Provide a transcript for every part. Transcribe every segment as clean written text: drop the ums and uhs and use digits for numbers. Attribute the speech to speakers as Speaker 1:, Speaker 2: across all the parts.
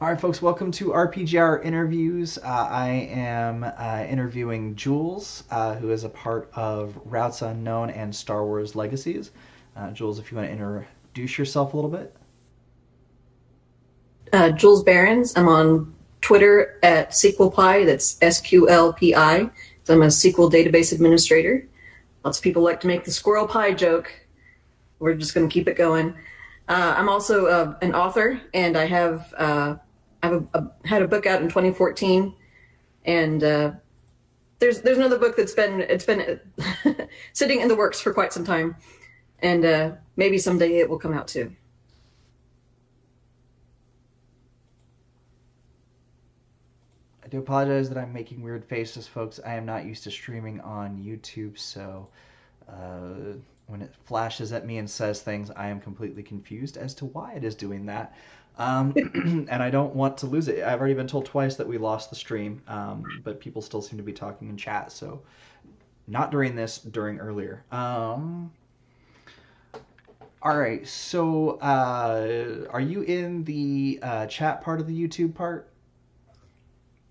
Speaker 1: All right, folks, welcome to RPGHour interviews. I am interviewing Jules, who is a part of Routes Unknown and Star Wars Legacies. Jules, if you want to introduce yourself a little bit.
Speaker 2: Jules Barons. I'm on Twitter at SQLPI. That's SQLPI. So I'm a SQL database administrator. Lots of people like to make the squirrel pie joke. We're just going to keep it going. I'm also an author, and had a book out in 2014, and there's another book that's been sitting in the works for quite some time, and maybe someday it will come out too.
Speaker 1: I do apologize that I'm making weird faces, folks. I am not used to streaming on YouTube, so when it flashes at me and says things, I am completely confused as to why it is doing that. And I don't want to lose it. I've already been told twice that we lost the stream, but people still seem to be talking in chat, so not during this, during earlier. All right, so are you in the chat part of the YouTube part?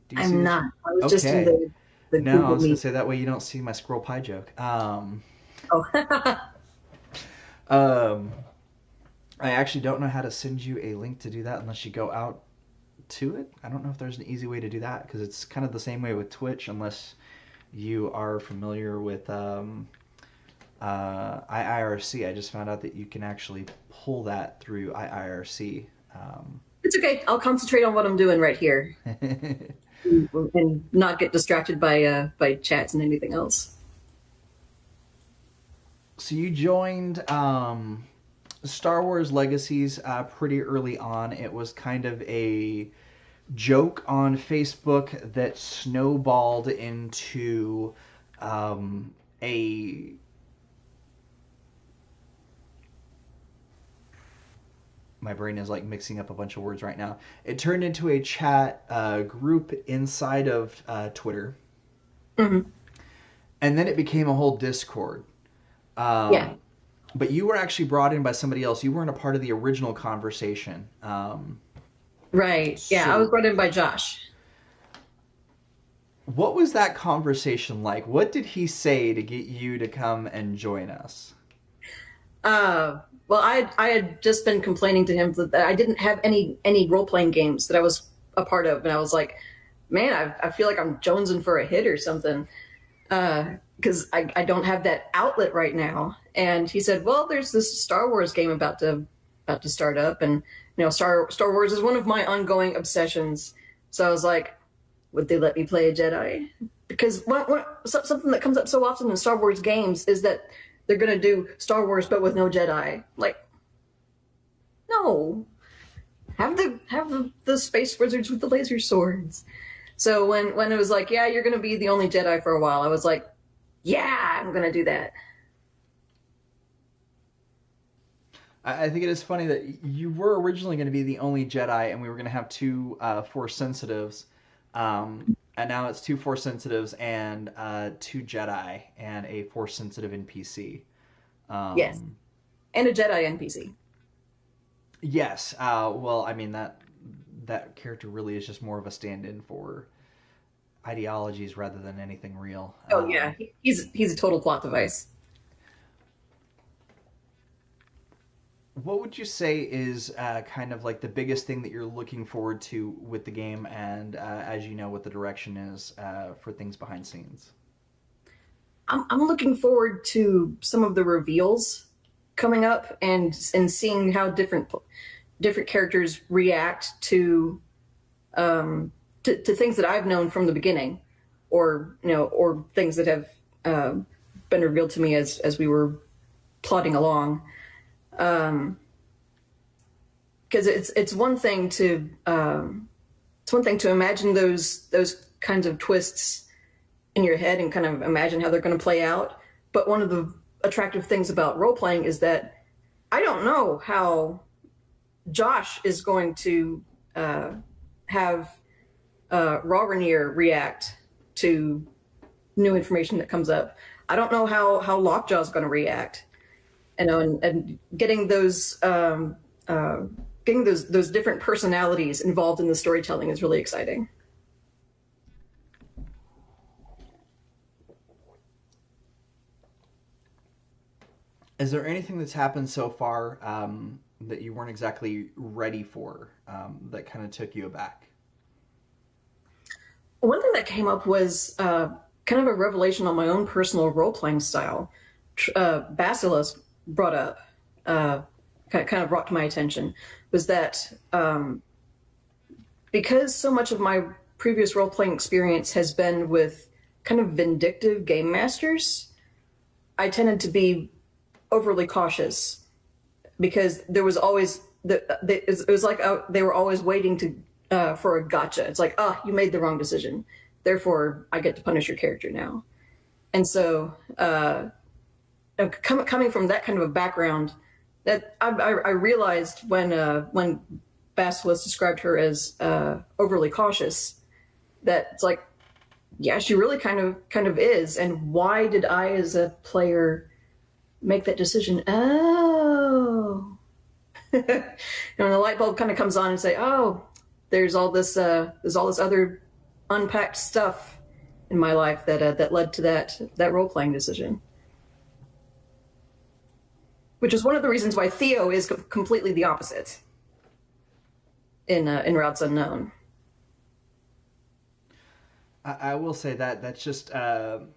Speaker 1: Do you see
Speaker 2: I'm
Speaker 1: this?
Speaker 2: not. I was just in
Speaker 1: Okay.
Speaker 2: the
Speaker 1: No, I
Speaker 2: Google
Speaker 1: was gonna
Speaker 2: Meet.
Speaker 1: say that way you don't see my squirrel pie joke.
Speaker 2: Oh,
Speaker 1: Um, I actually don't know how to send you a link to do that unless you go out to it. I don't know if there's an easy way to do that because it's kind of the same way with Twitch, unless you are familiar with IIRC. I just found out that you can actually pull that through IIRC.
Speaker 2: it's okay. I'll concentrate on what I'm doing right here and not get distracted by chats and anything else.
Speaker 1: So you joined Star Wars Legacies pretty early on. It was kind of a joke on Facebook that snowballed into a my brain is like mixing up a bunch of words right now. It turned into a chat group inside of Twitter,
Speaker 2: Hmm.
Speaker 1: and then it became a whole Discord.
Speaker 2: Yeah.
Speaker 1: Um, but you were actually brought in by somebody else. You weren't a part of the original conversation.
Speaker 2: Right. Yeah. I was
Speaker 1: So,
Speaker 2: brought in by Josh.
Speaker 1: what was that conversation like? What did he say to get you to come and join us?
Speaker 2: Well, I had just been complaining to him that I didn't have any role playing games that I was a part of, and I was like, man, I feel like I'm jonesing for a hit or something because I don't have that outlet right now. And he said, well, there's this Star Wars game about to start up, and Star Wars is one of my ongoing obsessions. So I was like, would they let me play a Jedi? Because something that comes up so often in Star Wars games is that they're going to do Star Wars but with no Jedi. Like, no, have the space wizards with the laser swords. So when it was like, yeah, you're going to be the only Jedi for a while, I was like, yeah, I'm going to do that.
Speaker 1: I think it is funny that you were originally going to be the only Jedi, and we were going to have two Force sensitives, and now it's two Force sensitives and two Jedi and a Force sensitive NPC.
Speaker 2: Yes,
Speaker 1: Um,
Speaker 2: and a Jedi NPC.
Speaker 1: yes, well, I mean that character really is just more of a stand-in for ideologies rather than anything real.
Speaker 2: Oh yeah, he's a total plot device.
Speaker 1: What would you say is kind of like the biggest thing that you're looking forward to with the game, and as you know, what the direction is for things behind scenes?
Speaker 2: I'm looking forward to some of the reveals coming up and seeing how different characters react to things that I've known from the beginning, or things that have been revealed to me as we were plodding along. Because it's one thing to imagine those kinds of twists in your head and kind of imagine how they're going to play out. But one of the attractive things about role playing is that I don't know how Josh is going to have Rawrenier react to new information that comes up. I don't know how Lockjaw's going to react. And getting those getting those different personalities involved in the storytelling is really exciting.
Speaker 1: Is there anything that's happened so far that you weren't exactly ready for that kind of took you aback?
Speaker 2: One thing that came up was kind of a revelation on my own personal role playing style. Basilis brought up, uh, kind of brought to my attention, was that because so much of my previous role playing experience has been with kind of vindictive game masters, I tended to be overly cautious because there was always it was like they were always waiting to for a gotcha. It's like, oh, you made the wrong decision, therefore I get to punish your character now. And so, coming from that kind of a background, that I realized when Basilisk described her as overly cautious, that it's like, yeah, she really kind of is. And why did I, as a player, make that decision? Oh, and when the light bulb kind of comes on and say, oh, there's all this other unpacked stuff in my life that led to that role playing decision, which is one of the reasons why Theo is completely the opposite in Routes Unknown.
Speaker 1: I will say that that's just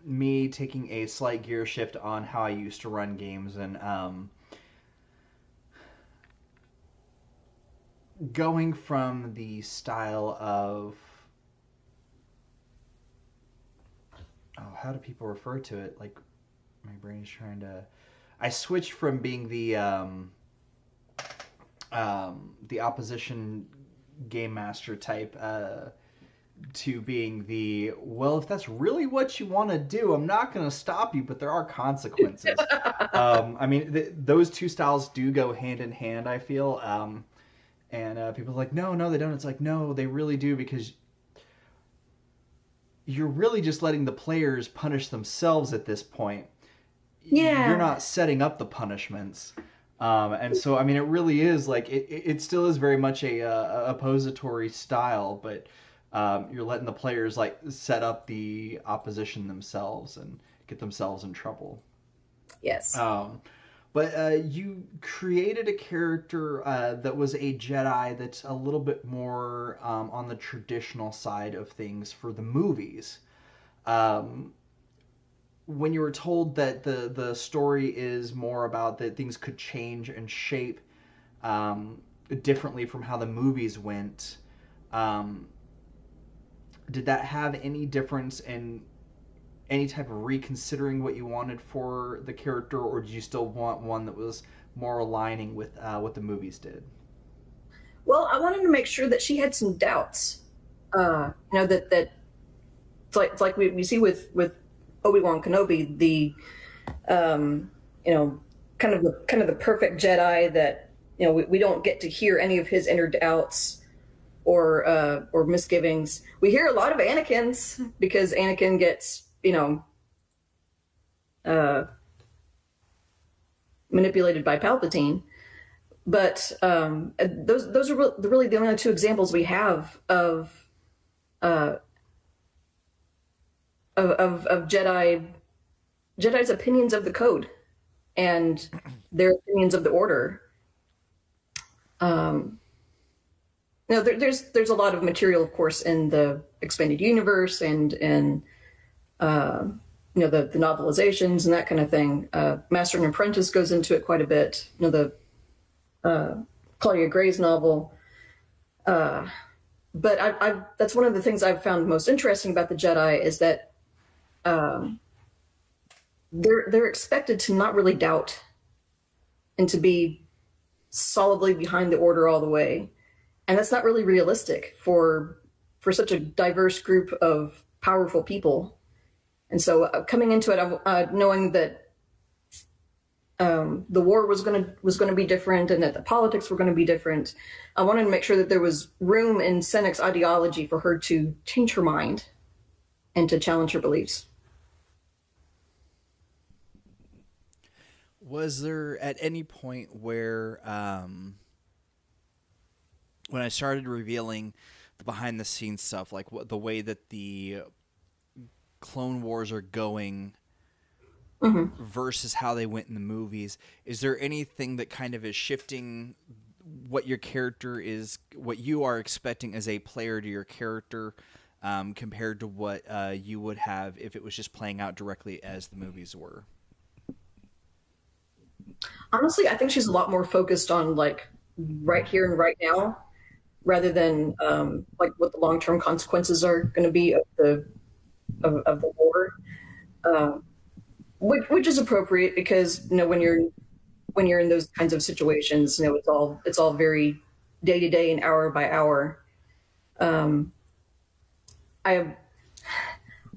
Speaker 1: me taking a slight gear shift on how I used to run games and going from the style of how do people refer to it? Like my brain is trying to. I switched from being the opposition game master type to being the well, if that's really what you want to do, I'm not going to stop you, but there are consequences. I mean, those two styles do go hand in hand. I feel, and people are like, no, no, they don't. It's like, no, they really do because you're really just letting the players punish themselves at this point. You're
Speaker 2: Yeah.
Speaker 1: not setting up the punishments. And so, I mean, it really is like it still is very much a oppository style, but you're letting the players like set up the opposition themselves and get themselves in trouble.
Speaker 2: Yes.
Speaker 1: Um, but you created a character that was a Jedi that's a little bit more on the traditional side of things for the movies. Um, when you were told that the story is more about that things could change and shape um, differently from how the movies went, um, did that have any difference in any type of reconsidering what you wanted for the character, or did you still want one that was more aligning with what the movies did?
Speaker 2: Well, I wanted to make sure that she had some doubts. That it's like we see with Obi-Wan Kenobi, the um, you know kind of the perfect Jedi that we don't get to hear any of his inner doubts or misgivings. We hear a lot of Anakin's because Anakin gets uh, manipulated by Palpatine. But those are really the only two examples we have uh, of Jedi's opinions of the code and their opinions of the order. Um, there's a lot of material, of course, in the expanded universe and uh, the novelizations and that kind of thing. Master and Apprentice goes into it quite a bit. The Claudia Gray's novel. Uh, but that's one of the things I've found most interesting about the Jedi is that um, they're expected to not really doubt and to be solidly behind the order all the way, and that's not really realistic for such a diverse group of powerful people. And so, coming into it, knowing that the war was going to be different and that the politics were going to be different, I wanted to make sure that there was room in Senec's ideology for her to change her mind and to challenge her beliefs.
Speaker 3: Was there at any point where when I started revealing the behind the scenes stuff, like what the way that the Clone Wars are going
Speaker 2: Hmm.
Speaker 3: versus how they went in the movies, is there anything that kind of is shifting what your character is, what you are expecting as a player to your character, compared to what you would have if it was just playing out directly as the movies were?
Speaker 2: Honestly, I think she's a lot more focused on like right here and right now, rather than like what the long term consequences are going to be of of the war. Um, which is appropriate because when you're in those kinds of situations, it's all very day to day and hour by hour. Um, I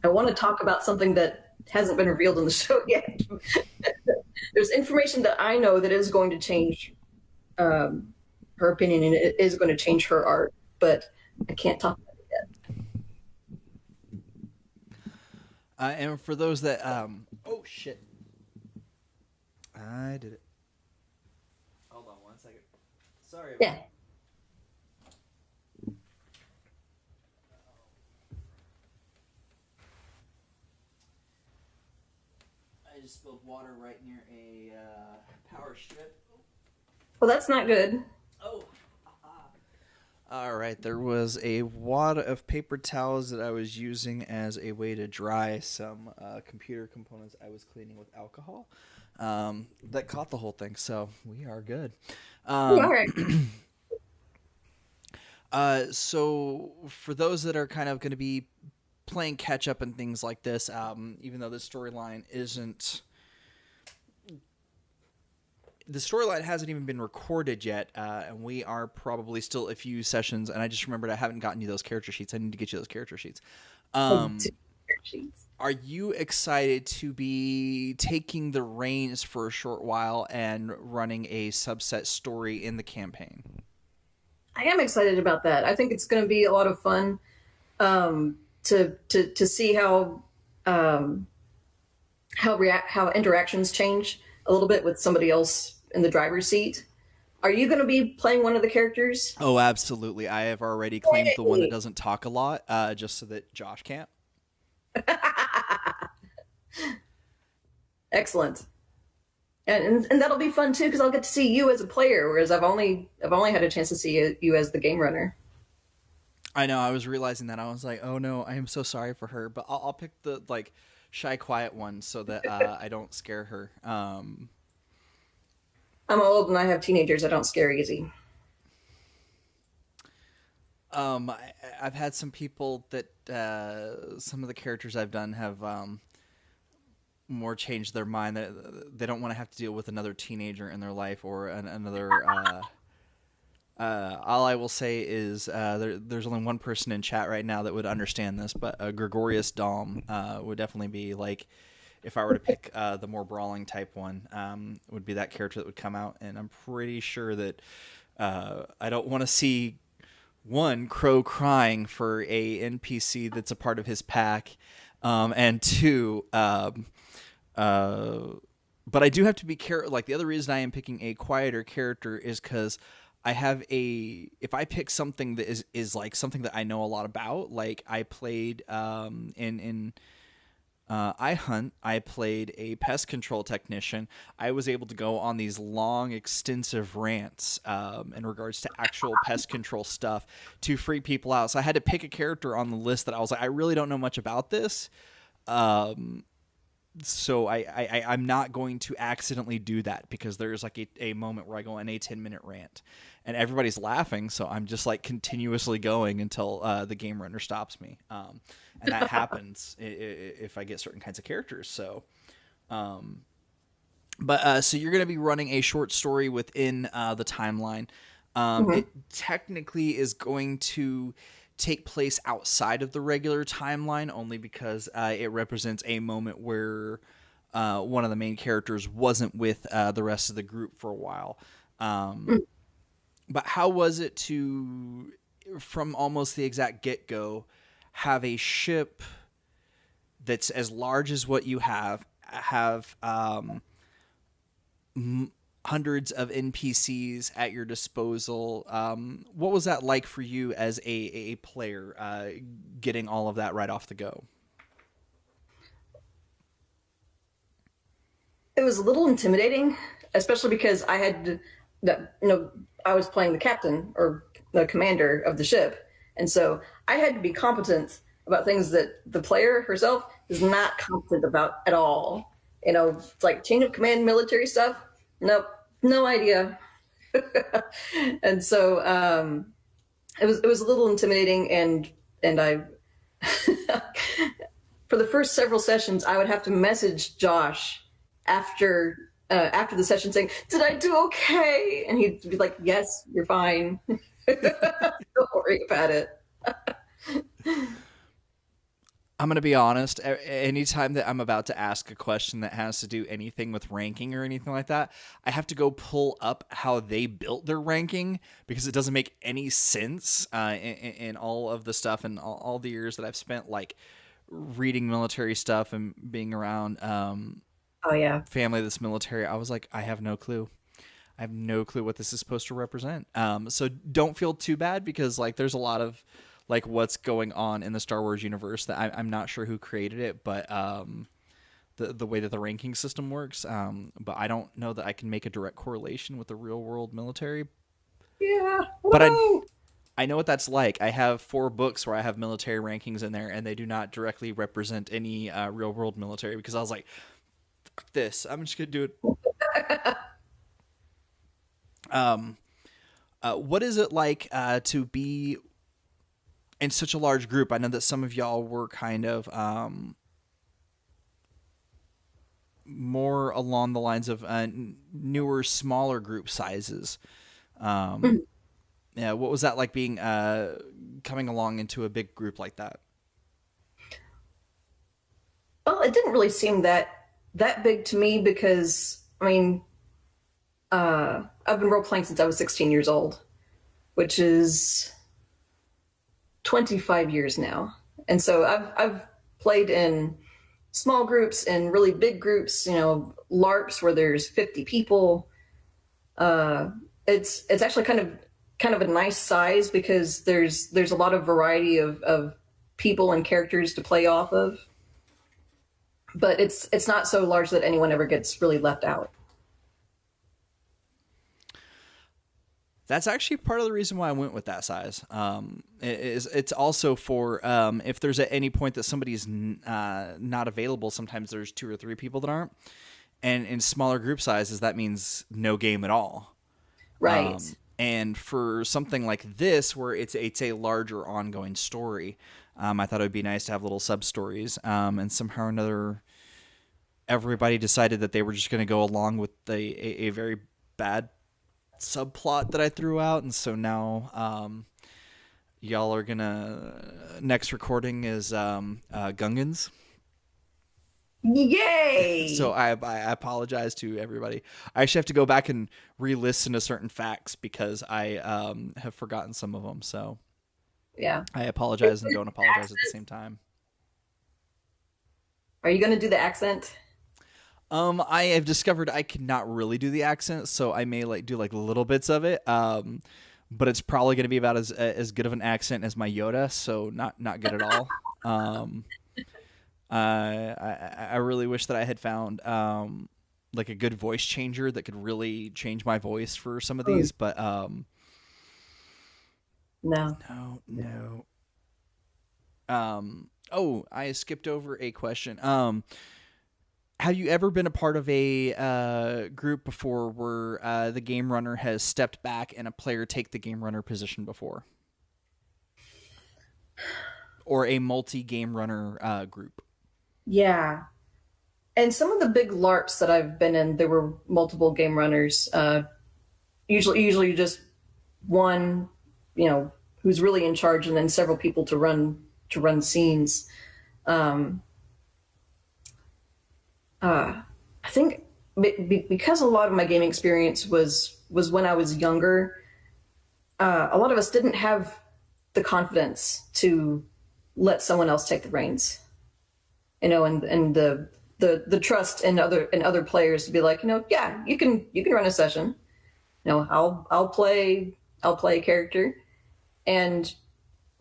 Speaker 2: I want to talk about something that hasn't been revealed in the show yet. There's information that I know that is going to change um, her opinion, and it is going to change her art, but I can't talk about it yet.
Speaker 3: And for those that, oh shit, I did it. Hold on one second. Sorry,
Speaker 2: Yeah.
Speaker 3: everyone. I just spilled water right near a power strip.
Speaker 2: Well, that's not good.
Speaker 3: Oh. All right, there was a wad of paper towels that I was using as a way to dry some computer components I was cleaning with alcohol. That caught the whole thing, so we are good.
Speaker 2: All
Speaker 3: Um,
Speaker 2: right.
Speaker 3: so for those that are kind of going to be playing catch up and things like this, even though the storyline isn't, the storyline hasn't even been recorded yet, and we are probably still a few sessions. And I just remembered I haven't gotten you those character sheets. I need to get you those character sheets. Um, are you excited to be taking the reins for a short while and running a subset story in the campaign?
Speaker 2: I am excited about that. I think it's going to be a lot of fun to see um, how interactions change a little bit with somebody else in the driver's seat. Are you going to be playing one of the characters?
Speaker 3: Oh, absolutely. I have already claimed the one that
Speaker 2: Hey.
Speaker 3: doesn't talk a lot, just so that Josh can't.
Speaker 2: Excellent. And that'll be fun too because I'll get to see you as a player, whereas I've only had a chance to see you as the game runner.
Speaker 3: I know. I was realizing that. I was like, oh no, I am so sorry for her. But I'll pick the like shy, quiet one so that I don't scare her.
Speaker 2: I'm old and I have teenagers. I don't scare easy.
Speaker 3: I, I've had some people that some of the characters I've done have more changed their mind. They don't want to have to deal with another teenager in their life or another. All I will say is there's only one person in chat right now that would understand this, but Gregorius Dom would definitely be like, if I were to pick the more brawling type one, would be that character that would come out, and I'm pretty sure that I don't want to see one Crow crying for a NPC that's a part of his pack, and two, uh, but I do have to be careful. Like the other reason I am picking a quieter character is because I have a. If I pick something that is like something that I know a lot about, like I played in I hunt. I played a pest control technician. I was able to go on these long, extensive rants in regards to actual pest control stuff to freak people out. So I had to pick a character on the list that I was like, I really don't know much about this. Um, so I'm not going to accidentally do that because there's like a moment where I go on a 10-minute rant and everybody's laughing. So I'm just like continuously going until the game runner stops me. And that happens if I get certain kinds of characters. So, so you're going to be running a short story within the timeline. It
Speaker 2: Mm-hmm.
Speaker 3: technically is going to take place outside of the regular timeline only because it represents a moment where one of the main characters wasn't with the rest of the group for a while. But how was it to, from almost the exact get-go, have a ship that's as large as what you have hundreds of NPCs at your disposal. What was that like for you as a player, getting all of that right off the go?
Speaker 2: It was a little intimidating, especially because I had to, I was playing the captain or the commander of the ship, and so I had to be competent about things that the player herself is not competent about at all. It's like chain of command military stuff. Nope, no idea. And so it was a little intimidating, and I for the first several sessions I would have to message Josh after the session saying, "Did I do okay?" And he'd be like, "Yes, you're fine. Don't worry about it."
Speaker 3: I'm going to be honest. Anytime that I'm about to ask a question that has to do anything with ranking or anything like that, I have to go pull up how they built their ranking because it doesn't make any sense in all of the stuff and all the years that I've spent like reading military stuff and being around
Speaker 2: Oh yeah.
Speaker 3: family that's military. I was like, I have no clue. I have no clue what this is supposed to represent. So don't feel too bad because like there's a lot of like what's going on in the Star Wars universe that I'm not sure who created it, but the way that the ranking system works. But I don't know that I can make a direct correlation with the real world military.
Speaker 2: Yeah.
Speaker 3: But
Speaker 2: Whoa.
Speaker 3: I know what that's like. I have 4 books where I have military rankings in there, and they do not directly represent any real world military because I was like, fuck this. I'm just gonna do it. What is it like to be in such a large group? I know that some of y'all were kind of more along the lines of newer, smaller group sizes. Yeah, what was that like being coming along into a big group like that?
Speaker 2: Well, it didn't really seem that big to me because I mean, I've been role playing since I was 16 years old, which is 25 years now. And so I've played in small groups and really big groups, LARPs where there's 50 people. It's actually kind of a nice size because there's a lot of variety of people and characters to play off of. But it's not so large that anyone ever gets really left out.
Speaker 3: That's actually part of the reason why I went with that size. It's also for if there's at any point that somebody's not available, sometimes there's 2 or 3 people that aren't. And in smaller group sizes, that means no game at all.
Speaker 2: Right.
Speaker 3: And for something like this, where it's a larger ongoing story, I thought it would be nice to have little sub stories. And somehow or another, everybody decided that they were just going to go along with a very bad subplot that I threw out, and so now y'all are gonna next recording is Gungans.
Speaker 2: Yay!
Speaker 3: So I apologize to everybody. I actually have to go back and re-listen to certain facts because I have forgotten some of them. So
Speaker 2: Yeah.
Speaker 3: I apologize and don't apologize at the same time.
Speaker 2: Are you going to do the accent?
Speaker 3: I have discovered I cannot really do the accent, so I may do little bits of it. But it's probably going to be about as good of an accent as my Yoda, so not good at all. I really wish that I had found like a good voice changer that could really change my voice for some of these, but
Speaker 2: No.
Speaker 3: no. Oh, I skipped over a question. Have you ever been a part of a group before where the game runner has stepped back and a player take the game runner position before? Or a multi-game runner group?
Speaker 2: Yeah. And some of the big LARPs that I've been in, there were multiple game runners. Usually just one, who's really in charge, and then several people to run scenes. I think because a lot of my gaming experience was when I was younger, a lot of us didn't have the confidence to let someone else take the reins, and the trust in other players to be like, yeah, you can run a session. I'll play a character and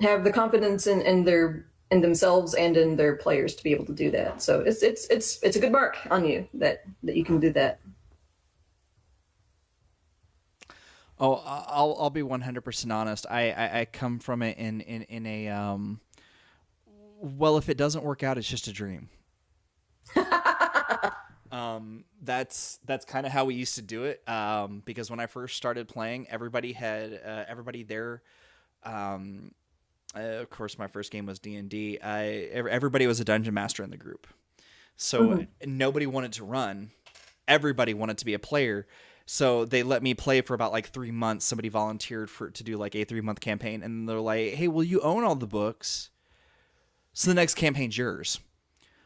Speaker 2: have the confidence in themselves and in their players to be able to do that. So it's a good mark on you that you can do that.
Speaker 3: Oh, I'll be 100% honest. I come from it in a well, if it doesn't work out, it's just a dream. That's kind of how we used to do it. Because when I first started playing, everybody there. Of course, my first game was D&D. Everybody was a dungeon master in the group, so nobody wanted to run. Everybody wanted to be a player. So they let me play for about like 3 months. Somebody volunteered to do like a 3-month campaign, and they're like, "Hey, well, you own all the books, so the next campaign's yours."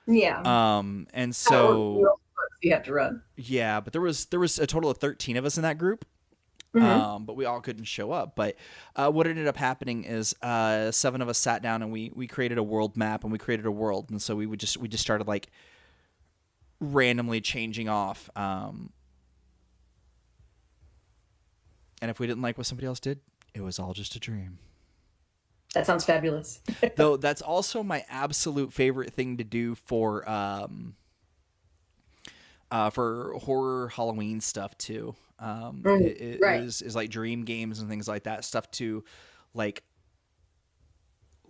Speaker 2: Yeah.
Speaker 3: And so
Speaker 2: You have to run.
Speaker 3: yeah, but there was a total of 13 of us in that group. But we all couldn't show up. But what ended up happening is 7 of us sat down and we created a world map, and we created a world, and so we just started like randomly changing off. And if we didn't like what somebody else did, it was all just a dream.
Speaker 2: That sounds fabulous.
Speaker 3: Though that's also my absolute favorite thing to do for horror Halloween stuff too.
Speaker 2: Right.
Speaker 3: Is like dream games and things like that, stuff to like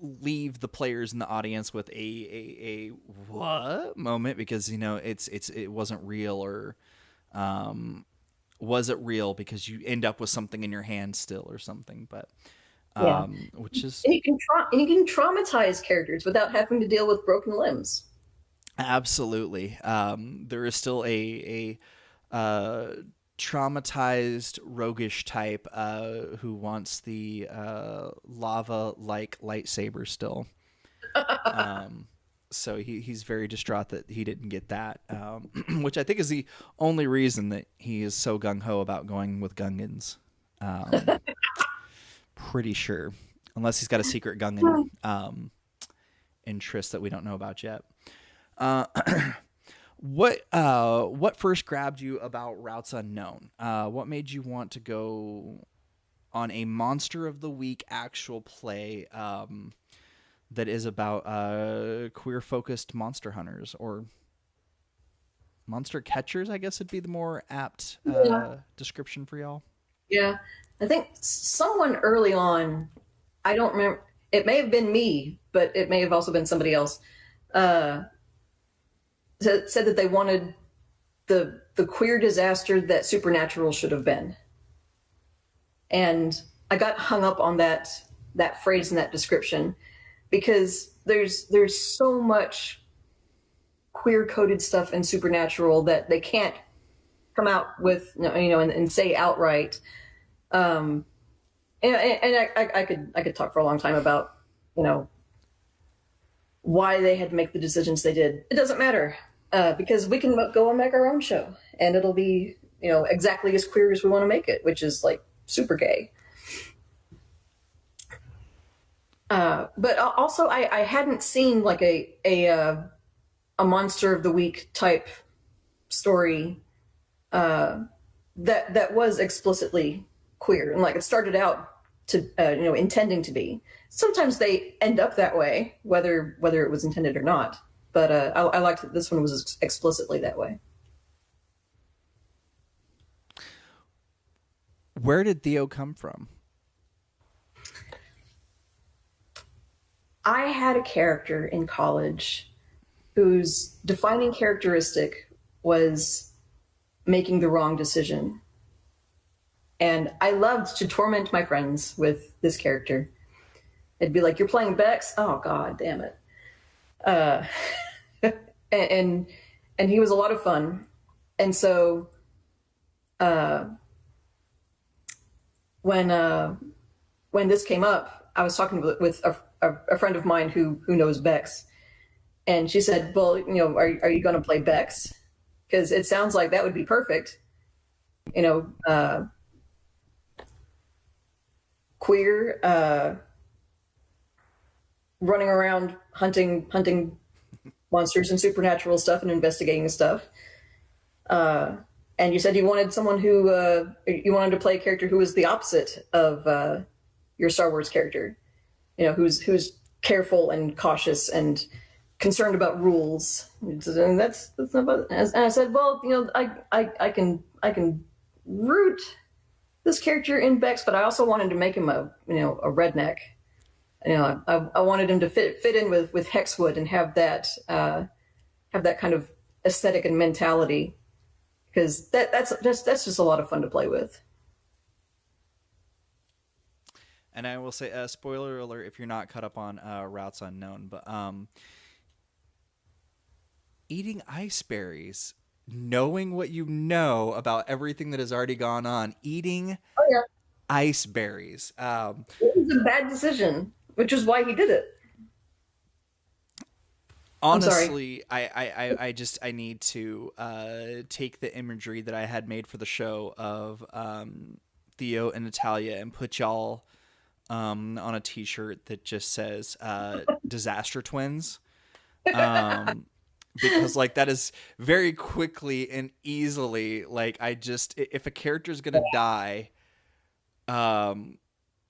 Speaker 3: leave the players in the audience with a what moment, because it wasn't real, or was it real, because you end up with something in your hand still or something. But
Speaker 2: Yeah.
Speaker 3: which is
Speaker 2: And you can traumatize characters without having to deal with broken limbs.
Speaker 3: absolutely, there is still a traumatized roguish type who wants the lava like lightsaber still. So he's very distraught that he didn't get that, which I think is the only reason that he is so gung-ho about going with Gungans. Pretty sure, unless he's got a secret Gungan interest that we don't know about yet. What first grabbed you about Routes Unknown? What made you want to go on a Monster of the Week actual play that is about queer focused monster hunters, or monster catchers, I guess would be the more apt
Speaker 2: Yeah.
Speaker 3: description for y'all.
Speaker 2: Yeah. I think someone early on, I don't remember, it may have been me, but it may have also been somebody else, uh, said that they wanted the queer disaster that Supernatural should have been. And I got hung up on that phrase and that description because there's so much queer coded stuff in Supernatural that they can't come out with and say outright. I could talk for a long time about why they had to make the decisions they did. It doesn't matter because we can go and make our own show, and it'll be exactly as queer as we want to make it, which is like super gay. But also, I hadn't seen like a monster of the week type story that was explicitly queer, and like it started out to intending to be. Sometimes they end up that way, whether it was intended or not. But I liked that this one was explicitly that way.
Speaker 3: Where did Theo come from?
Speaker 2: I had a character in college whose defining characteristic was making the wrong decision. And I loved to torment my friends with this character. It'd be like, "You're playing Bex? Oh, God damn it." Uh, and he was a lot of fun. And so when this came up, I was talking with a friend of mine who knows Bex. And she said, "Well, are you going to play Bex? Because it sounds like that would be perfect. Queer, running around hunting monsters and supernatural stuff and investigating stuff. Uh, and you said you wanted someone who you wanted to play a character who was the opposite of your Star Wars character. You know, who's careful and cautious and concerned about rules. And that's not about, and I said, well, you know, I can root this character in Bex, but I also wanted to make him a redneck. You know, I wanted him to fit in with Hexwood and have that kind of aesthetic and mentality, because that's just a lot of fun to play with.
Speaker 3: And I will say, spoiler alert, if you're not caught up on Routes Unknown, but eating ice berries, knowing what you know about everything that has already gone on, eating
Speaker 2: Oh yeah,
Speaker 3: ice berries.
Speaker 2: it was a bad decision, which is why he did it. I'm sorry.
Speaker 3: Honestly, I need to take the imagery that I had made for the show of Theo and Natalia and put y'all on a T-shirt that just says "Disaster Twins," because like that is very quickly and easily like if a character's gonna die, I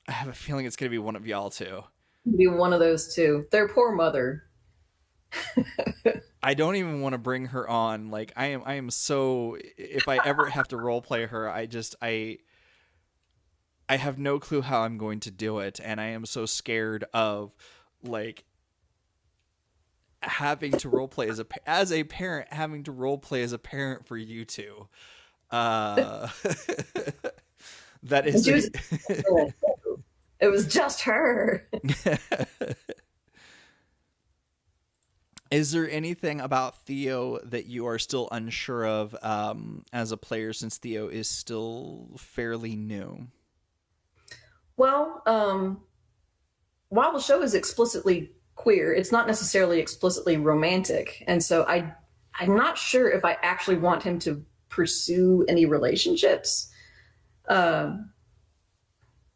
Speaker 3: have a feeling it's gonna be one of y'all too.
Speaker 2: Be one of those two. Their poor mother.
Speaker 3: I don't even want to bring her on. Like I am so if I ever have to role play her, I have no clue how I'm going to do it, and I am so scared of like having to role play as a parent, having to role play as a parent for you two. Uh that
Speaker 2: And
Speaker 3: is
Speaker 2: she was. It was just her.
Speaker 3: Is there anything about Theo that you are still unsure of as a player, since Theo is still fairly new?
Speaker 2: Well, while the show is explicitly queer, it's not necessarily explicitly romantic, and so I'm not sure if I actually want him to pursue any relationships, um,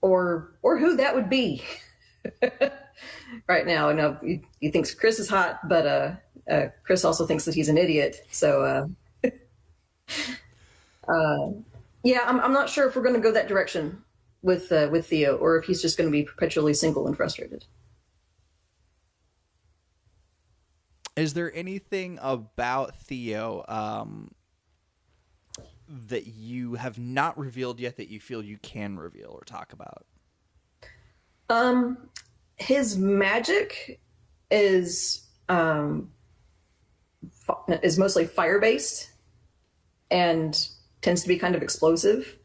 Speaker 2: or who that would be. Right now, I know he thinks Chris is hot, but Chris also thinks that he's an idiot. So yeah, I'm not sure if we're going to go that direction with Theo, or if he's just going to be perpetually single and frustrated.
Speaker 3: Is there anything about Theo that you have not revealed yet that you feel you can reveal or talk about?
Speaker 2: Um, his magic is is mostly fire based and tends to be kind of explosive.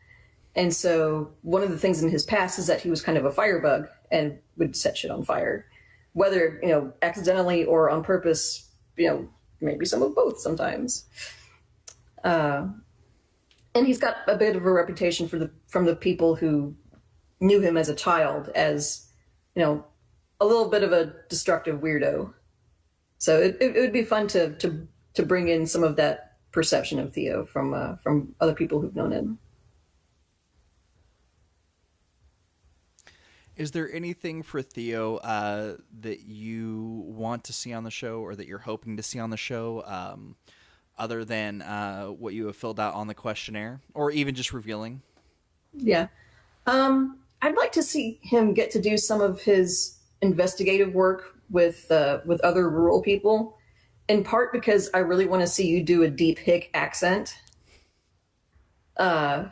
Speaker 2: And so one of the things in his past is that he was kind of a firebug and would set shit on fire, whether accidentally or on purpose. Maybe some of both sometimes. Uh, and he's got a bit of a reputation from the people who knew him as a child as a little bit of a destructive weirdo. So it would be fun to bring in some of that perception of Theo from other people who've known him.
Speaker 3: Is there anything for Theo that you want to see on the show, or that you're hoping to see on the show, other than what you have filled out on the questionnaire, or even just revealing?
Speaker 2: Yeah. I'd like to see him get to do some of his investigative work with other rural people, in part because I really want to see you do a deep hick accent. Uh,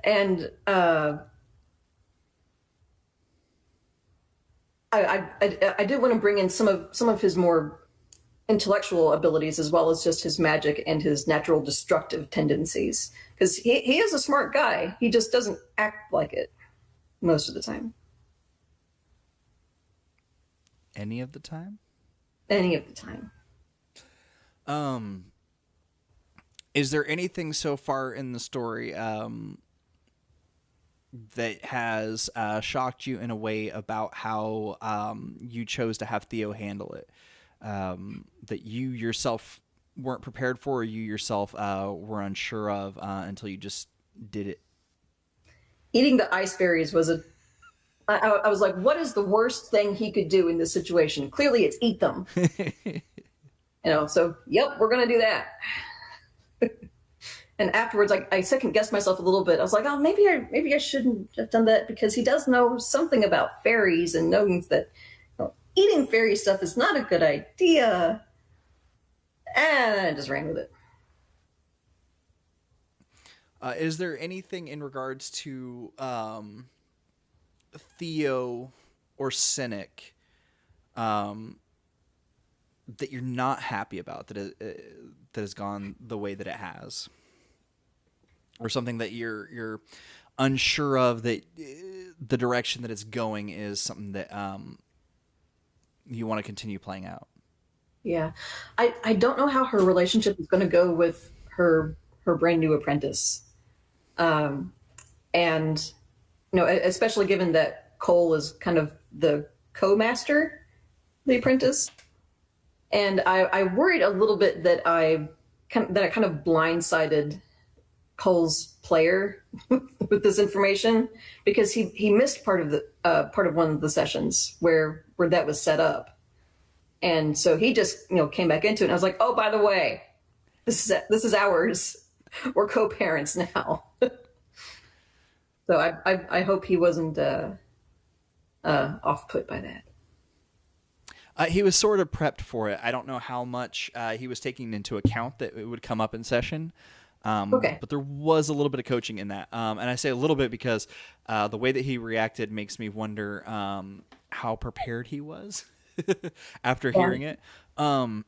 Speaker 2: and I did want to bring in some of his more intellectual abilities, as well as just his magic and his natural destructive tendencies, because he is a smart guy. He just doesn't act like it most of the time.
Speaker 3: Any of the time?
Speaker 2: Any of the time.
Speaker 3: Is there anything so far in the story that has shocked you in a way about how you chose to have Theo handle it, that you yourself weren't prepared for, or you yourself were unsure of until you just did it?
Speaker 2: Eating the ice berries was I was like, what is the worst thing he could do in this situation? Clearly, it's eat them. So yep, we're gonna do that. And afterwards, I second guessed myself a little bit. I was like, oh, maybe I shouldn't have done that, because he does know something about fairies and knows that eating fairy stuff is not a good idea. And I just ran with it.
Speaker 3: Is there anything in regards to Theo or Cynic that you're not happy about that has gone the way that it has, or something that you're unsure of, that the direction that it's going is something that you want to continue playing out?
Speaker 2: Yeah, I don't know how her relationship is going to go with her brand new apprentice, and especially given that Cole is kind of the co-master, the apprentice. And I worried a little bit that I kind of blindsided Cole's player with this information, because he missed part of one of the sessions where that was set up, and so he just came back into it. And I was like, oh, by the way, this is ours. We're co-parents now. So I hope he wasn't off put by that.
Speaker 3: He was sort of prepped for it. I don't know how much he was taking into account that it would come up in session.
Speaker 2: Okay.
Speaker 3: But there was a little bit of coaching in that. And I say a little bit because the way that he reacted makes me wonder how prepared he was after hearing it. I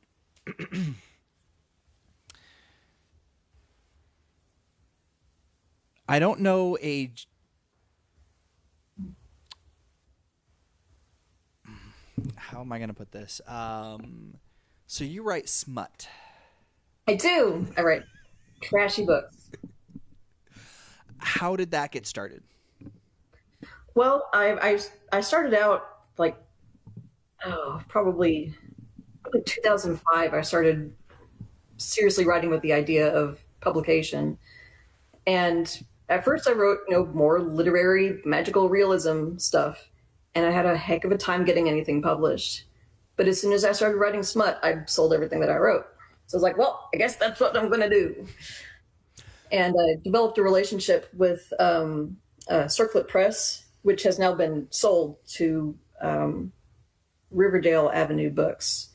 Speaker 3: don't know how am I going to put this? So you write smut.
Speaker 2: I do. I write trashy books.
Speaker 3: How did that get started?
Speaker 2: Well, I started out like probably 2005. I started seriously writing with the idea of publication, and at first I wrote more literary magical realism stuff, and I had a heck of a time getting anything published. But as soon as I started writing smut, I sold everything that I wrote. So I was like, well, I guess that's what I'm going to do. And I developed a relationship with Circlet Press, which has now been sold to Riverdale Avenue Books,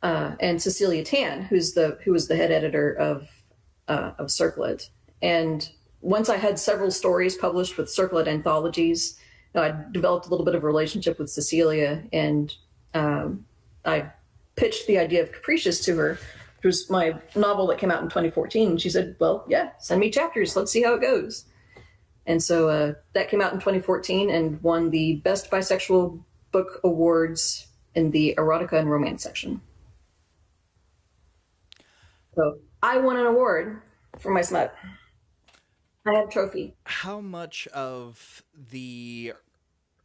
Speaker 2: and Cecilia Tan, who was the head editor of Circlet. And once I had several stories published with Circlet anthologies, I developed a little bit of a relationship with Cecilia, and I pitched the idea of Capricious to her, which was my novel that came out in 2014. And she said, well, yeah, send me chapters. Let's see how it goes. And so that came out in 2014 and won the Best Bisexual Book Awards in the erotica and romance section. So I won an award for my smut. I have a trophy.
Speaker 3: How much of the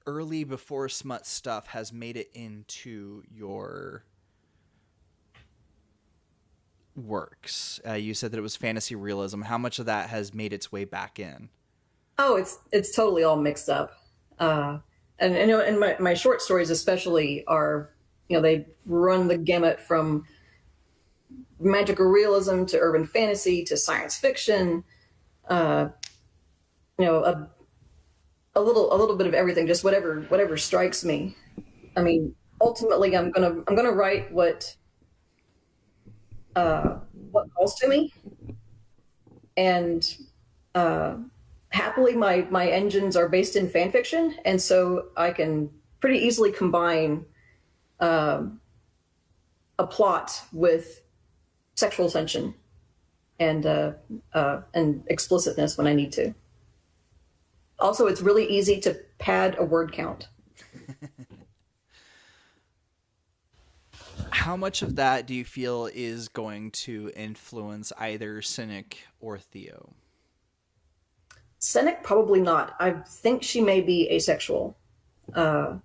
Speaker 3: early before smut stuff has made it into your works? You said that it was fantasy realism. How much of that has made its way back in?
Speaker 2: Oh, it's totally all mixed up. And my short stories especially are, they run the gamut from magical realism to urban fantasy to science fiction. A little bit of everything, just whatever strikes me. I mean, ultimately, I'm gonna write what calls to me, and happily, my engines are based in fan fiction, and so I can pretty easily combine a plot with sexual tension and explicitness when I need to. Also, it's really easy to pad a word count.
Speaker 3: How much of that do you feel is going to influence either Cynic or Theo?
Speaker 2: Cynic, probably not. I think she may be asexual. At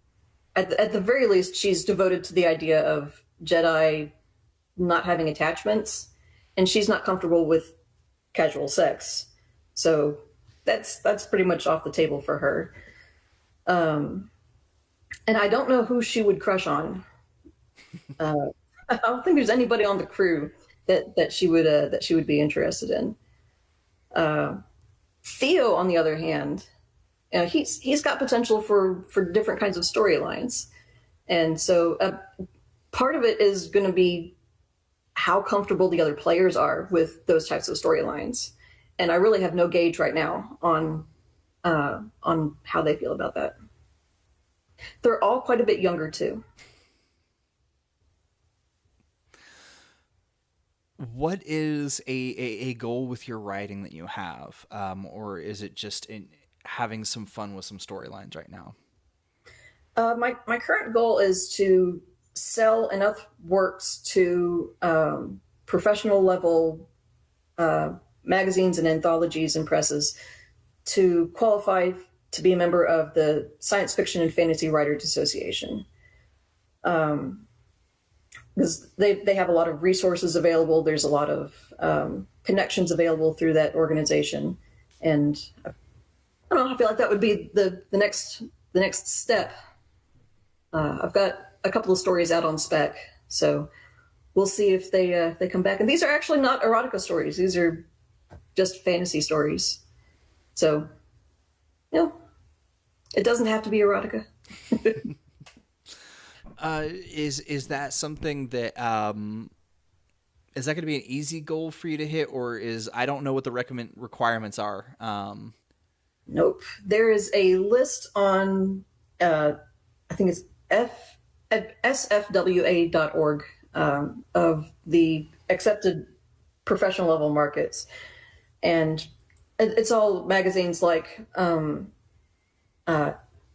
Speaker 2: the very least, she's devoted to the idea of Jedi not having attachments, and she's not comfortable with casual sex. So that's pretty much off the table for her. Um, and I don't know who she would crush on. Uh, I don't think there's anybody on the crew that she would be interested in. Uh, Theo, on the other hand, he's got potential for different kinds of storylines, and so part of it is going to be how comfortable the other players are with those types of storylines. And I really have no gauge right now on how they feel about that. They're all quite a bit younger too.
Speaker 3: What is a goal with your writing that you have, or is it just in having some fun with some storylines right now?
Speaker 2: My current goal is to sell enough works to professional level magazines and anthologies and presses to qualify to be a member of the Science Fiction and Fantasy Writers Association. Because they have a lot of resources available. There's a lot of connections available through that organization, and I don't know. I feel like that would be the next step. I've got a couple of stories out on spec, so we'll see if they come back. And these are actually not erotica stories; these are just fantasy stories. So, you know, it doesn't have to be erotica.
Speaker 3: Is that something that is that going to be an easy goal for you to hit, or is I don't know what the recommend requirements are?
Speaker 2: Nope. There is a list on, I think it's sfwa.org, of the accepted professional level markets. And it's all magazines like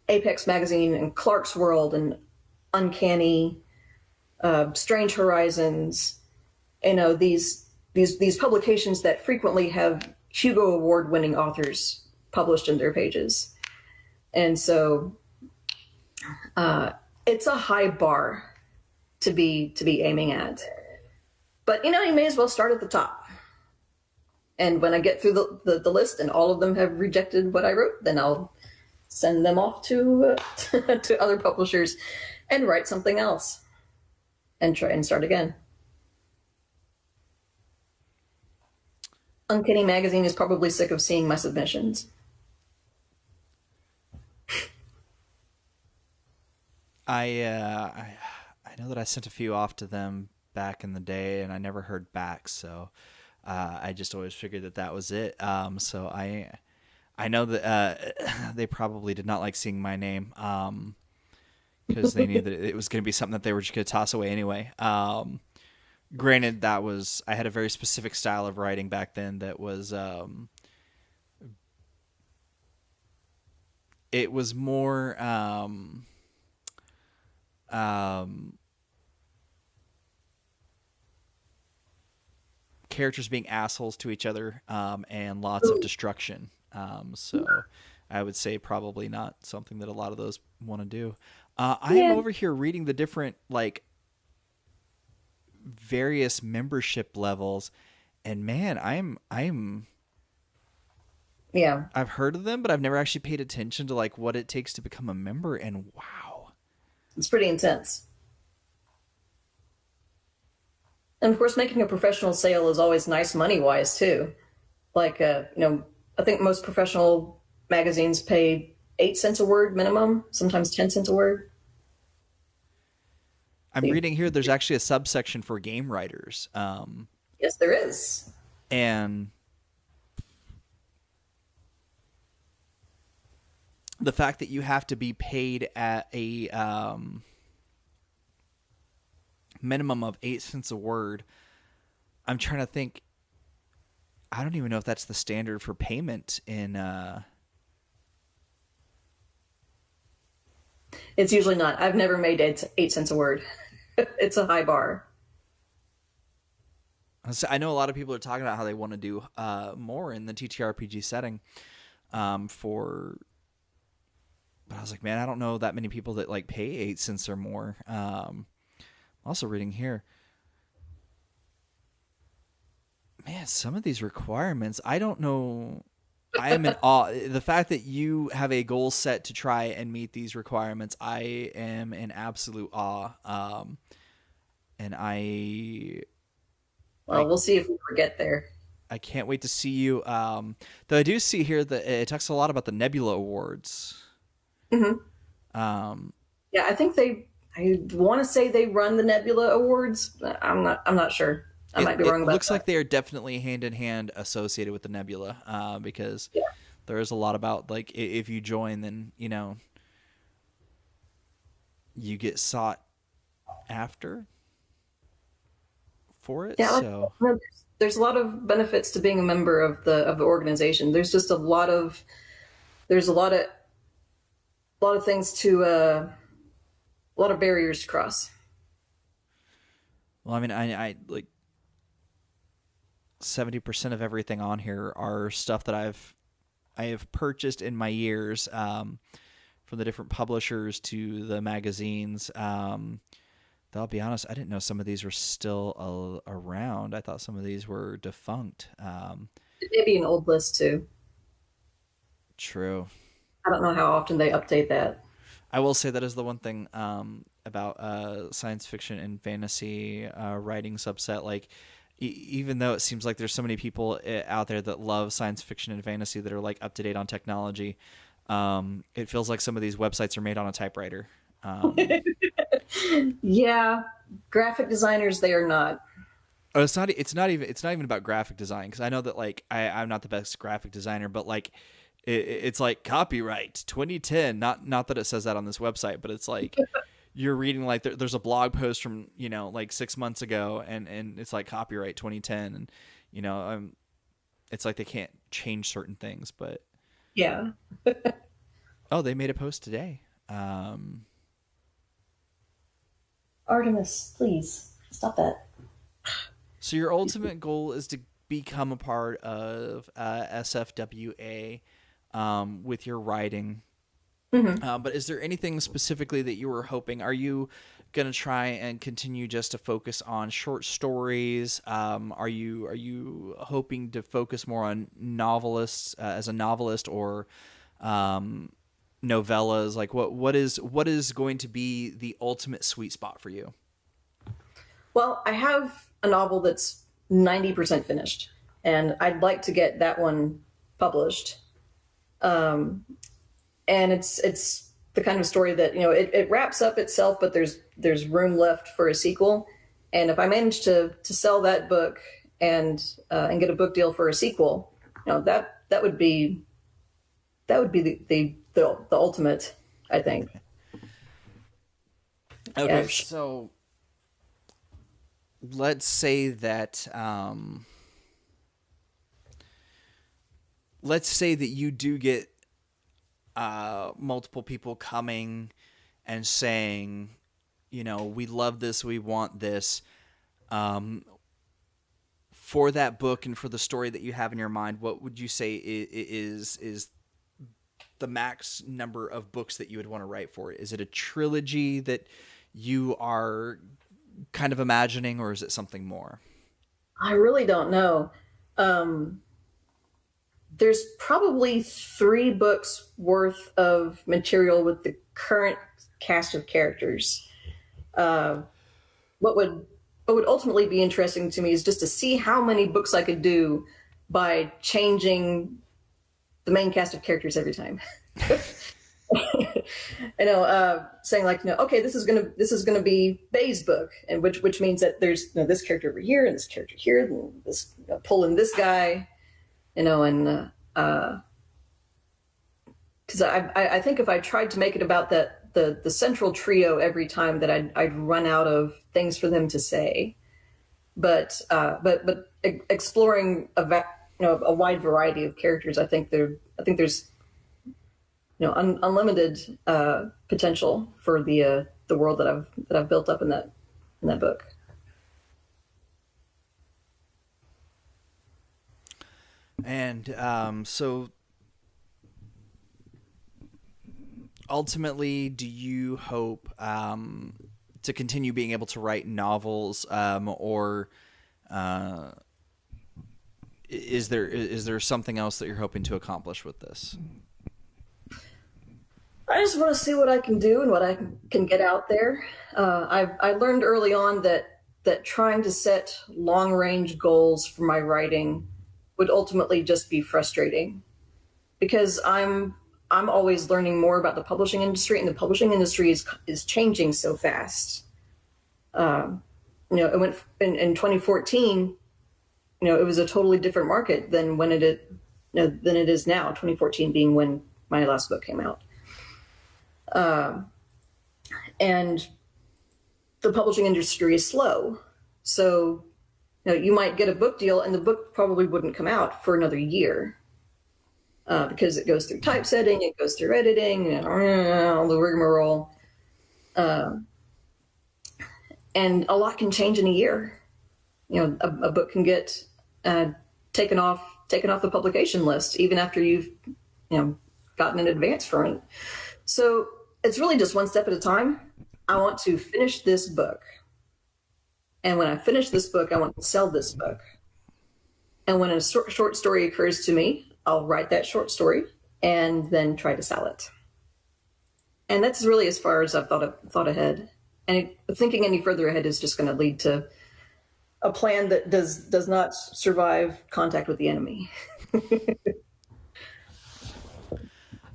Speaker 2: Apex Magazine and Clark's World and Uncanny, Strange Horizons. These publications that frequently have Hugo Award winning authors published in their pages, and so it's a high bar to be aiming at. But you may as well start at the top. And when I get through the list and all of them have rejected what I wrote, then I'll send them off to to other publishers and write something else and try and start again. Uncanny Magazine is probably sick of seeing my submissions.
Speaker 3: I know that I sent a few off to them back in the day, and I never heard back. So I just always figured that that was it. So I know that they probably did not like seeing my name because they knew that it was going to be something that they were just going to toss away anyway. Granted, that was I had a very specific style of writing back then that was it was more characters being assholes to each other and lots of destruction. So I would say probably not something that a lot of those want to do. I am
Speaker 2: Yeah.
Speaker 3: over here reading the different like various membership levels, and man,
Speaker 2: Yeah.
Speaker 3: I've heard of them, but I've never actually paid attention to like what it takes to become a member. And wow,
Speaker 2: It's pretty intense. And of course, making a professional sale is always nice money wise too. Like, I think most professional magazines pay 8 cents a word minimum, sometimes 10 cents a word.
Speaker 3: I'm reading here. There's actually a subsection for game writers,
Speaker 2: Yes, there is.
Speaker 3: and the fact that you have to be paid at a minimum of 8 cents a word. I'm trying to think. I don't even know if that's the standard for payment in.
Speaker 2: It's usually not. I've never made 8 cents a word. It's a high bar.
Speaker 3: I know a lot of people are talking about how they want to do more in the TTRPG setting for. But I was like, man, I don't know that many people that like pay 8 cents or more. Also reading here. Man, some of these requirements, I don't know. I am in awe. The fact that you have a goal set to try and meet these requirements, I am in absolute awe. And
Speaker 2: Well,
Speaker 3: I,
Speaker 2: we'll see if we ever get there.
Speaker 3: I can't wait to see you. Though I do see here that it talks a lot about the Nebula Awards.
Speaker 2: Hmm.
Speaker 3: Um,
Speaker 2: Yeah, I think they. I want to say they run the Nebula Awards. But I'm not. I'm not sure. I might be
Speaker 3: it
Speaker 2: wrong about
Speaker 3: looks
Speaker 2: that.
Speaker 3: like they are definitely hand in hand associated with the Nebula, because
Speaker 2: Yeah.
Speaker 3: there is a lot about like if you join, then you get sought after for it.
Speaker 2: Yeah, like,
Speaker 3: So
Speaker 2: there's a lot of benefits to being a member of the organization. There's just there's a lot of things to a lot of barriers to cross.
Speaker 3: well, I mean, I like 70% of everything on here are stuff that I have purchased in my years, from the different publishers to the magazines. Though I'll be honest, I didn't know some of these were still around. I thought some of these were defunct.
Speaker 2: Maybe an old list too.
Speaker 3: True.
Speaker 2: I don't know how often they update that.
Speaker 3: I will say that is the one thing, about science fiction and fantasy writing subset. Like, even though it seems like there's so many people out there that love science fiction and fantasy that are like up to date on technology, it feels like some of these websites are made on a typewriter. Um,
Speaker 2: Yeah, graphic designers they are not.
Speaker 3: oh, it's not. It's not even about graphic design, because I know that like I'm not the best graphic designer, but like it's like copyright 2010. Not that it says that on this website, but it's like you're reading like there's a blog post from like 6 months ago, and it's like copyright 2010, and you know it's like they can't change certain things, but
Speaker 2: Yeah.
Speaker 3: oh, they made a post today. Um,
Speaker 2: Artemis, please stop that.
Speaker 3: so your ultimate goal is to become a part of SFWA, with your writing.
Speaker 2: Hmm.
Speaker 3: But is there anything specifically that you were hoping? Are you going to try and continue just to focus on short stories? Are you hoping to focus more on novelists, as a novelist, or um, novellas? Like what is going to be the ultimate sweet spot for you?
Speaker 2: Well, I have a novel that's 90% finished, and I'd like to get that one published. Um, and it's the kind of story that it wraps up itself, but there's room left for a sequel. And if I manage to sell that book and get a book deal for a sequel, that would be the ultimate, I think. Yeah.
Speaker 3: Okay, so let's say that you do get multiple people coming and saying, we love this, we want this, um, for that book and for the story that you have in your mind. What would you say is the max number of books that you would want to write for it? Is it a trilogy that you are kind of imagining, or is it something more?
Speaker 2: I really don't know. Um, there's probably 3 books worth of material with the current cast of characters. Uh, what would ultimately be interesting to me is just to see how many books I could do by changing the main cast of characters every time. Saying like, okay, this is gonna be Bay's book, and which means that there's this character over here and this character here, and this pulling this guy, and because I think if I tried to make it about the central trio every time, that I'd run out of things for them to say. But exploring a wide variety of characters, I think there's unlimited potential for the world that I've built up in that book.
Speaker 3: And so ultimately, do you hope to continue being able to write novels, or is there something else that you're hoping to accomplish with this?
Speaker 2: I just want to see what I can do and what I can get out there. I learned early on that trying to set long range goals for my writing would ultimately just be frustrating because I'm always learning more about the publishing industry, and the publishing industry is changing so fast. It went in 2014. It was a totally different market than than it is now. 2014 being when my last book came out. And the publishing industry is slow. So, you might get a book deal and the book probably wouldn't come out for another year because it goes through typesetting, it goes through editing, and all the rigmarole. And a lot can change in a year. A book can get taken off the publication list even after you've gotten an advance for it. So it's really just one step at a time. I want to finish this book. And when I finish this book, I want to sell this book. And when a short story occurs to me, I'll write that short story and then try to sell it. And that's really as far as I've thought ahead. And thinking any further ahead is just going to lead to a plan that does not survive contact with the enemy.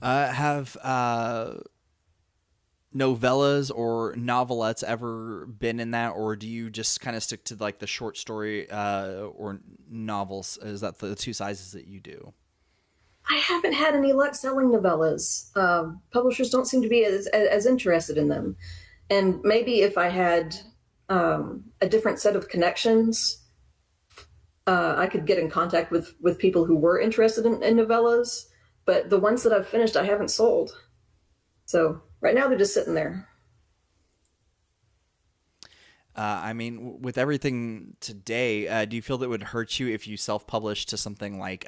Speaker 3: Have novellas or novelettes ever been in that, or do you just kind of stick to like the short story or novels? Is that the two sizes that you do?
Speaker 2: I haven't had any luck selling novellas. Publishers don't seem to be as interested in them. And maybe if I had a different set of connections, I could get in contact with people who were interested in novellas. But the ones that I've finished, I haven't sold. So right now they're just sitting there.
Speaker 3: I mean, with everything today, do you feel that it would hurt you if you self-published to something like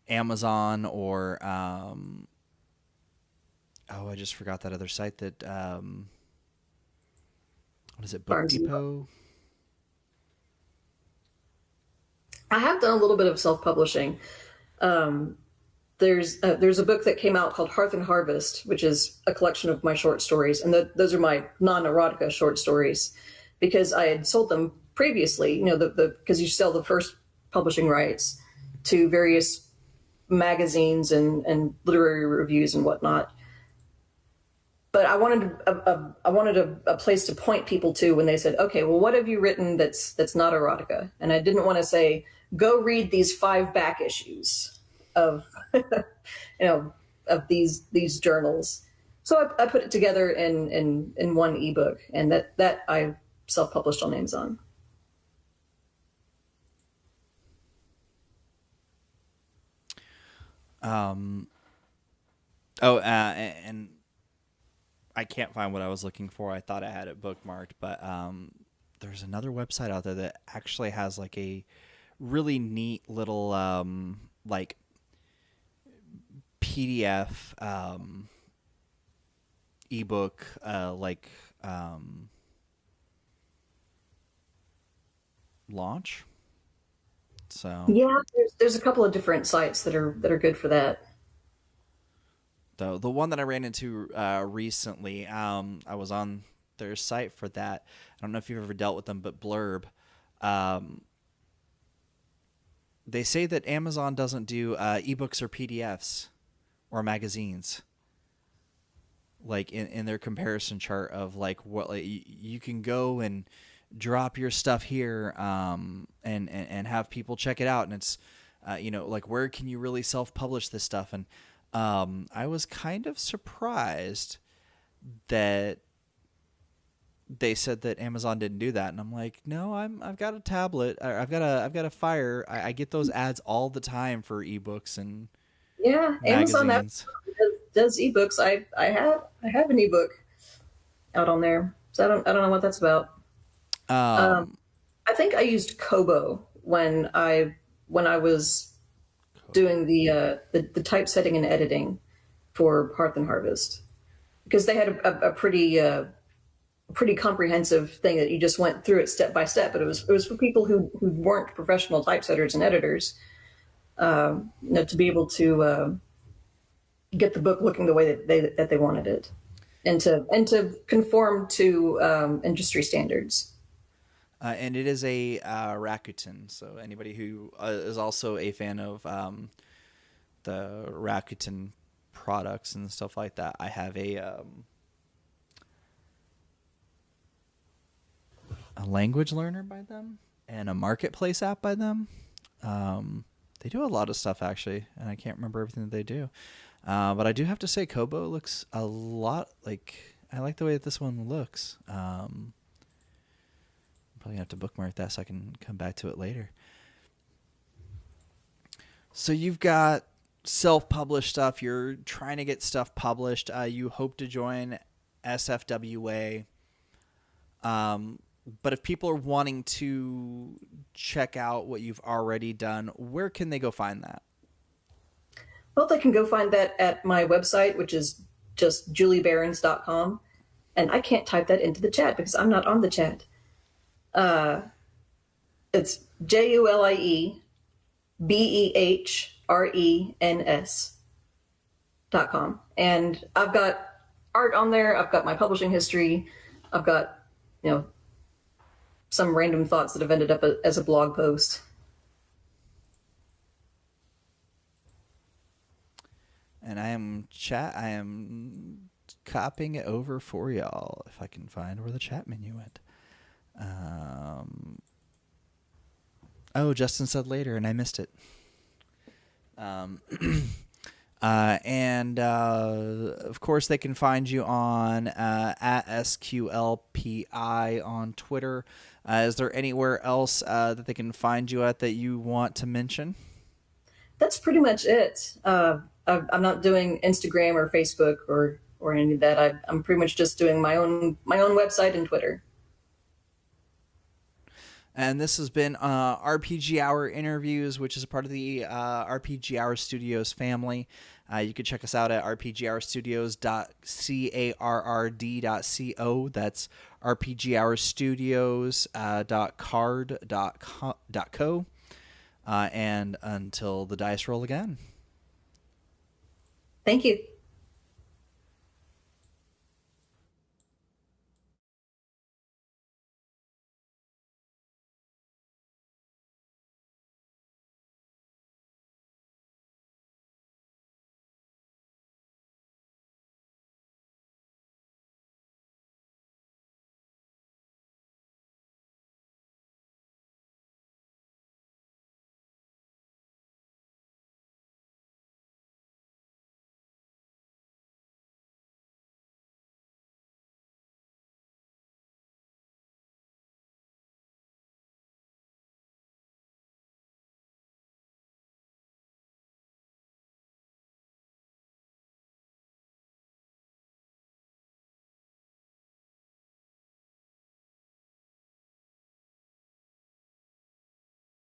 Speaker 3: Amazon or I just forgot that other site that what is it, Book Depot?
Speaker 2: I have done a little bit of self-publishing. There's a book that came out called Hearth and Harvest, which is a collection of my short stories, and those are my non-erotica short stories because I had sold them previously. Because you sell the first publishing rights to various magazines and literary reviews and whatnot. But I wanted a place to point people to when they said, okay, well, what have you written that's not erotica? And I didn't want to say, go read these 5 back issues of of these journals. So I put it together in one ebook, and that I self-published on Amazon.
Speaker 3: And I can't find what I was looking for. I thought I had it bookmarked, but there's another website out there that actually has like a really neat little like PDF ebook launch. So
Speaker 2: yeah, there's a couple of different sites that are good for that.
Speaker 3: The one that I ran into recently, I was on their site for that. I don't know if you've ever dealt with them, but Blurb. They say that Amazon doesn't do ebooks or PDFs or magazines. Like in their comparison chart of like what you can go and drop your stuff here and have people check it out, and it's like where can you really self-publish this stuff? And I was kind of surprised that they said that Amazon didn't do that, and I'm like, no, I've got a tablet, or I've got a Fire. I get those ads all the time for ebooks and
Speaker 2: Yeah, Amazon does ebooks. I have an ebook out on there, so I don't know what that's about. I think I used Kobo when I was doing the typesetting and editing for Hearth and Harvest, because they had a pretty pretty comprehensive thing that you just went through it step by step. But it was for people who weren't professional typesetters and editors, to be able to get the book looking the way that they wanted it, and to conform to industry standards.
Speaker 3: And it is a Rakuten, so anybody who is also a fan of the Rakuten products and stuff like that, I have a language learner by them and a marketplace app by them. They do a lot of stuff actually, and I can't remember everything that they do. But I do have to say, Kobo looks a lot like, I like the way that this one looks. Probably have to bookmark that so I can come back to it later. So you've got self-published stuff. You're trying to get stuff published. You hope to join SFWA. But if people are wanting to check out what you've already done, where can they go find that?
Speaker 2: Well, they can go find that at my website, which is just juliebarons.com. And I can't type that into the chat because I'm not on the chat. It's JULIEBEHRENS.com. And I've got art on there. I've got my publishing history. I've got, some random thoughts that have ended up as a blog post.
Speaker 3: And I am copying it over for y'all if I can find where the chat menu went. Justin said later, and I missed it. And of course, they can find you on at SQLPI on Twitter. Is there anywhere else that they can find you at that you want to mention?
Speaker 2: That's pretty much it. I'm not doing Instagram or Facebook or any of that. I'm pretty much just doing my own website and Twitter.
Speaker 3: And this has been RPG Hour Interviews, which is a part of the RPG Hour Studios family. You can check us out at rpghourstudios.carrd.co. That's rpghourstudios.card.co. And until the dice roll again.
Speaker 2: Thank you.